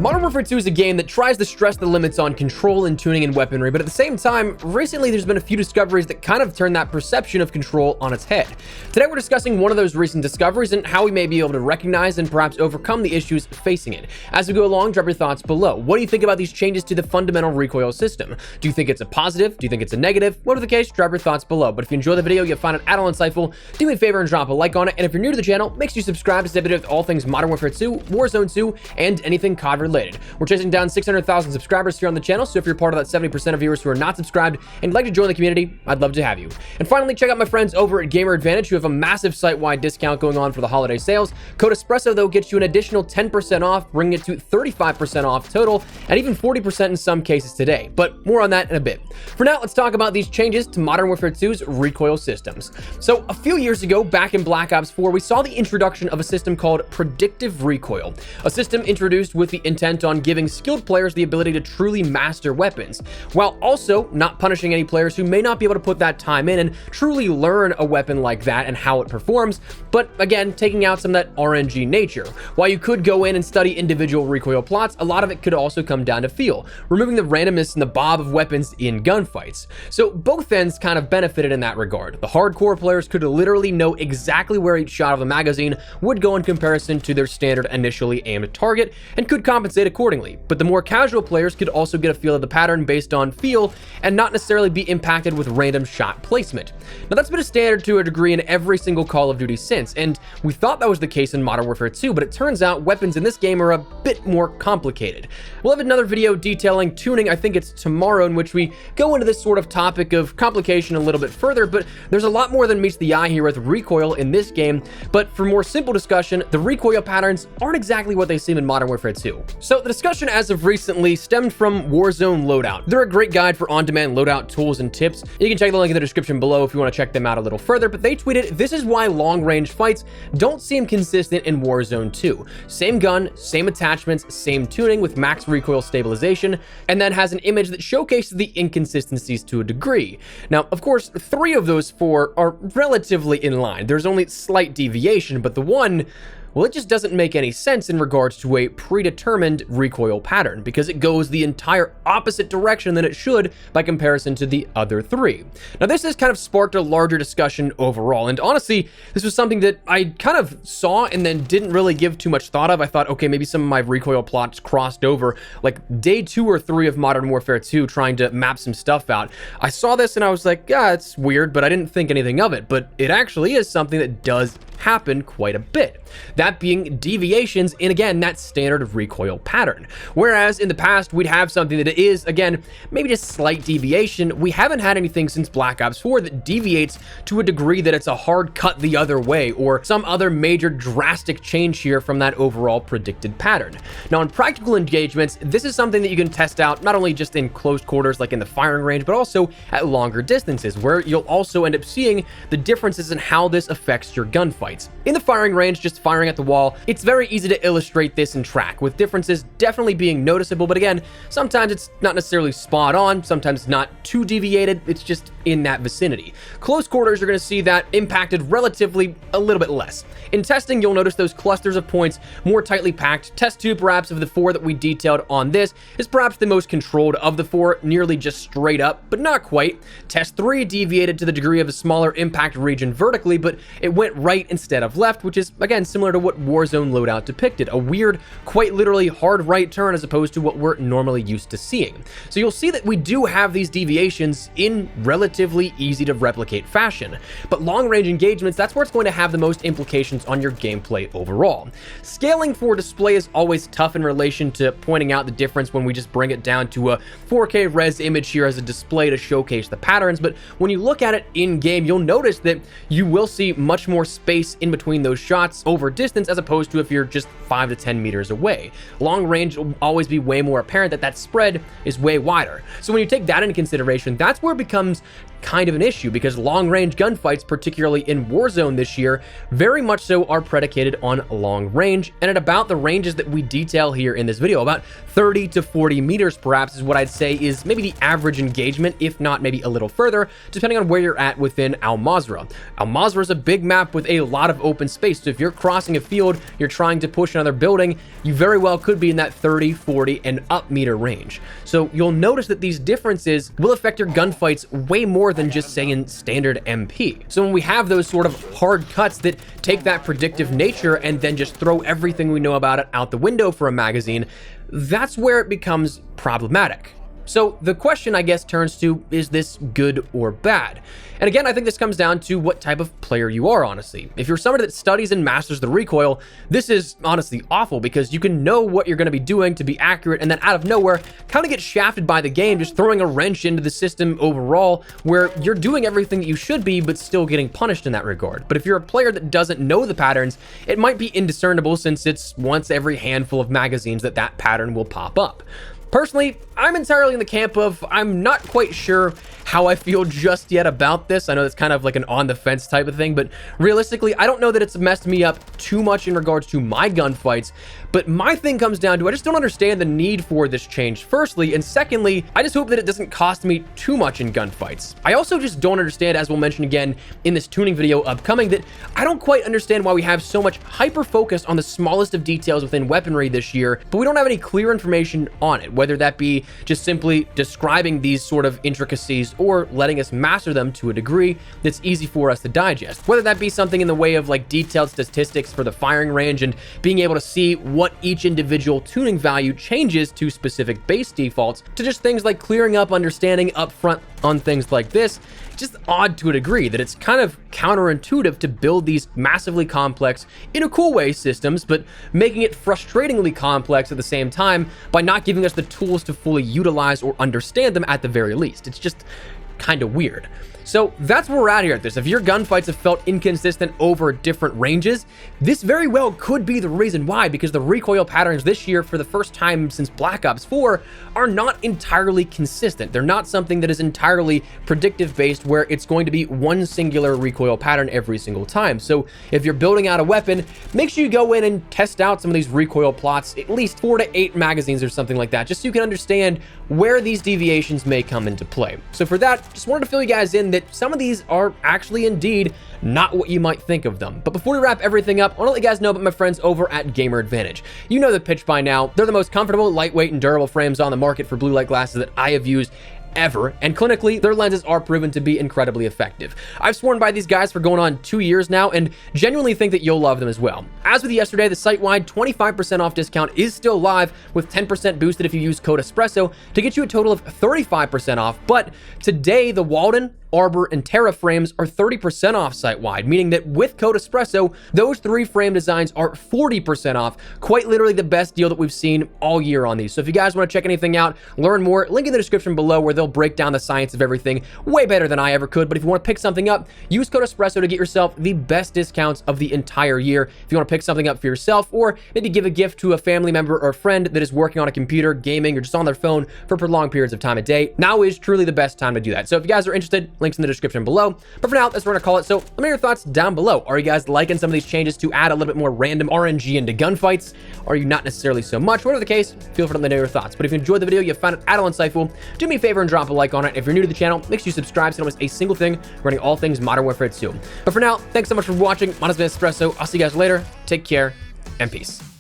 Modern Warfare 2 is a game that tries to stress the limits on control and tuning and weaponry, but at the same time, recently there's been a few discoveries that kind of turn that perception of control on its head. Today we're discussing one of those recent discoveries and how we may be able to recognize and perhaps overcome the issues facing it. As we go along, drop your thoughts below. What do you think about these changes to the fundamental recoil system? Do you think it's a positive? Do you think it's a negative? Whatever the case, drop your thoughts below. But if you enjoy the video, you'll find it at all insightful, do me a favor and drop a like on it. And if you're new to the channel, make sure you subscribe to stay updated with all things Modern Warfare 2, Warzone 2, and anything COD related. We're chasing down 600,000 subscribers here on the channel, so if you're part of that 70% of viewers who are not subscribed and you'd like to join the community, I'd love to have you. And finally, check out my friends over at GamerAdvange who have a massive site-wide discount going on for the holiday sales. Code Espresso, though, gets you an additional 10% off, bringing it to 35% off total, and even 40% in some cases today. But more on that in a bit. For now, let's talk about these changes to Modern Warfare 2's recoil systems. So a few years ago, back in Black Ops 4, we saw the introduction of a system called Predictive Recoil, a system introduced with the intent on giving skilled players the ability to truly master weapons, while also not punishing any players who may not be able to put that time in and truly learn a weapon like that and how it performs, but again, taking out some of that RNG nature. While you could go in and study individual recoil plots, a lot of it could also come down to feel, removing the randomness and the bob of weapons in gunfights. So both ends kind of benefited in that regard. The hardcore players could literally know exactly where each shot of the magazine would go in comparison to their standard initially aimed target and could compensate accordingly. But the more casual players could also get a feel of the pattern based on feel and not necessarily be impacted with random shot placement. Now that's been a standard to a degree in every single Call of Duty since, and we thought that was the case in Modern Warfare 2, but it turns out weapons in this game are a bit more complicated. We'll have another video detailing tuning, I think it's tomorrow, in which we go into this sort of topic of complication a little bit further, but there's a lot more than meets the eye here with recoil in this game. But for more simple discussion, the recoil patterns aren't exactly what they seem in Modern Warfare 2. So the discussion as of recently stemmed from Warzone Loadout. They're a great guide for on-demand loadout tools and tips. You can check the link in the description below if you want to check them out a little further, but they tweeted, "This is why long-range fights don't seem consistent in Warzone 2. Same gun, same attachments, same tuning with max recoil stabilization," and then has an image that showcases the inconsistencies to a degree. Now, of course, 3 of those 4 are relatively in line. There's only slight deviation, but the one, well, it just doesn't make any sense in regards to a predetermined recoil pattern because it goes the entire opposite direction than it should by comparison to the other 3. Now, this has kind of sparked a larger discussion overall, and honestly, this was something that I kind of saw and then didn't really give too much thought of. I thought, okay, maybe some of my recoil plots crossed over, like day 2 or 3 of Modern Warfare 2 trying to map some stuff out. I saw this and I was like, yeah, it's weird, but I didn't think anything of it, but it actually is something that does happen quite a bit. That being deviations in, again, that standard recoil pattern. Whereas in the past, we'd have something that is, again, maybe just slight deviation. We haven't had anything since Black Ops 4 that deviates to a degree that it's a hard cut the other way or some other major drastic change here from that overall predicted pattern. Now, in practical engagements, this is something that you can test out not only just in close quarters like in the firing range, but also at longer distances, where you'll also end up seeing the differences in how this affects your gunfights. In the firing range, just firing at the wall, it's very easy to illustrate this and track, with differences definitely being noticeable, but again, sometimes it's not necessarily spot on, sometimes it's not too deviated, it's just in that vicinity. Close quarters, you're going to see that impacted relatively a little bit less. In testing, you'll notice those clusters of points more tightly packed. Test 2, perhaps, of the 4 that we detailed on this is perhaps the most controlled of the 4, nearly just straight up, but not quite. Test 3 deviated to the degree of a smaller impact region vertically, but it went right instead of left, which is, again, similar to what Warzone Loadout depicted, a weird, quite literally hard right turn as opposed to what we're normally used to seeing. So you'll see that we do have these deviations in relatively easy to replicate fashion, but long-range engagements, that's where it's going to have the most implications on your gameplay overall. Scaling for display is always tough in relation to pointing out the difference when we just bring it down to a 4K res image here as a display to showcase the patterns, but when you look at it in-game, you'll notice that you will see much more space in between those shots over distance as opposed to if you're just 5 to 10 meters away. Long range will always be way more apparent that that spread is way wider. So when you take that into consideration, that's where it becomes kind of an issue, because long-range gunfights, particularly in Warzone this year, very much so are predicated on long range, and at about the ranges that we detail here in this video, about 30 to 40 meters perhaps is what I'd say is maybe the average engagement, if not maybe a little further, depending on where you're at within Al Mazrah. Al Mazrah is a big map with a lot of open space. So if you're crossing a field, you're trying to push another building, you very well could be in that 30, 40, and up meter range. So you'll notice that these differences will affect your gunfights way more than just, say, in standard MP. So when we have those sort of hard cuts that take that predictive nature and then just throw everything we know about it out the window for a magazine, that's where it becomes problematic. So the question, I guess, turns to, is this good or bad? And again, I think this comes down to what type of player you are, honestly. If you're somebody that studies and masters the recoil, this is honestly awful because you can know what you're going to be doing to be accurate and then out of nowhere kind of get shafted by the game, just throwing a wrench into the system overall where you're doing everything that you should be but still getting punished in that regard. But if you're a player that doesn't know the patterns, it might be indiscernible since it's once every handful of magazines that pattern will pop up. Personally, I'm entirely in the camp of I'm not quite sure how I feel just yet about this. I know that's kind of like an on the fence type of thing, but realistically, I don't know that it's messed me up too much in regards to my gunfights. But my thing comes down to I just don't understand the need for this change, firstly, and secondly, I just hope that it doesn't cost me too much in gunfights. I also just don't understand, as we'll mention again in this tuning video upcoming, that I don't quite understand why we have so much hyper focus on the smallest of details within weaponry this year, but we don't have any clear information on it, whether that be just simply describing these sort of intricacies or letting us master them to a degree that's easy for us to digest. Whether that be something in the way of like detailed statistics for the firing range and being able to see what each individual tuning value changes to specific base defaults, to just things like clearing up understanding up front on things like this. Just odd to a degree that it's kind of counterintuitive to build these massively complex, in a cool way, systems, but making it frustratingly complex at the same time by not giving us the tools to fully utilize or understand them at the very least. It's just kind of weird. So that's where we're at here at this. If your gunfights have felt inconsistent over different ranges, this very well could be the reason why, because the recoil patterns this year, for the first time since Black Ops 4, are not entirely consistent. They're not something that is entirely predictive based where it's going to be one singular recoil pattern every single time. So if you're building out a weapon, make sure you go in and test out some of these recoil plots, at least 4 to 8 magazines or something like that, just so you can understand where these deviations may come into play. So for that, just wanted to fill you guys in that some of these are actually indeed not what you might think of them. But before we wrap everything up, I want to let you guys know about my friends over at GamerAdvange. You know the pitch by now. They're the most comfortable, lightweight, and durable frames on the market for blue light glasses that I have used ever, and clinically, their lenses are proven to be incredibly effective. I've sworn by these guys for going on 2 years now, and genuinely think that you'll love them as well. As with yesterday, the site-wide 25% off discount is still live, with 10% boosted if you use code ESPRESSO to get you a total of 35% off. But today, the Walden, Arbor, and Terra frames are 30% off site-wide, meaning that with code ESPRESSO, those 3 frame designs are 40% off. Quite literally the best deal that we've seen all year on these. So if you guys want to check anything out, learn more, link in the description below where they'll break down the science of everything way better than I ever could. But if you want to pick something up, use code ESPRESSO to get yourself the best discounts of the entire year. If you want to pick something up for yourself, or maybe give a gift to a family member or friend that is working on a computer, gaming, or just on their phone for prolonged periods of time a day, now is truly the best time to do that. So if you guys are interested, links in the description below. But for now, that's what we're gonna call it. So let me know your thoughts down below. Are you guys liking some of these changes to add a little bit more random RNG into gunfights? Are you not necessarily so much? Whatever the case, feel free to let me know your thoughts. But if you enjoyed the video, you found it at all insightful, do me a favor and drop a like on it. If you're new to the channel, make sure you subscribe so you don't miss a single thing running all things Modern Warfare 2. But for now, thanks so much for watching. My name has been ESPRESSO. I'll see you guys later. Take care and peace.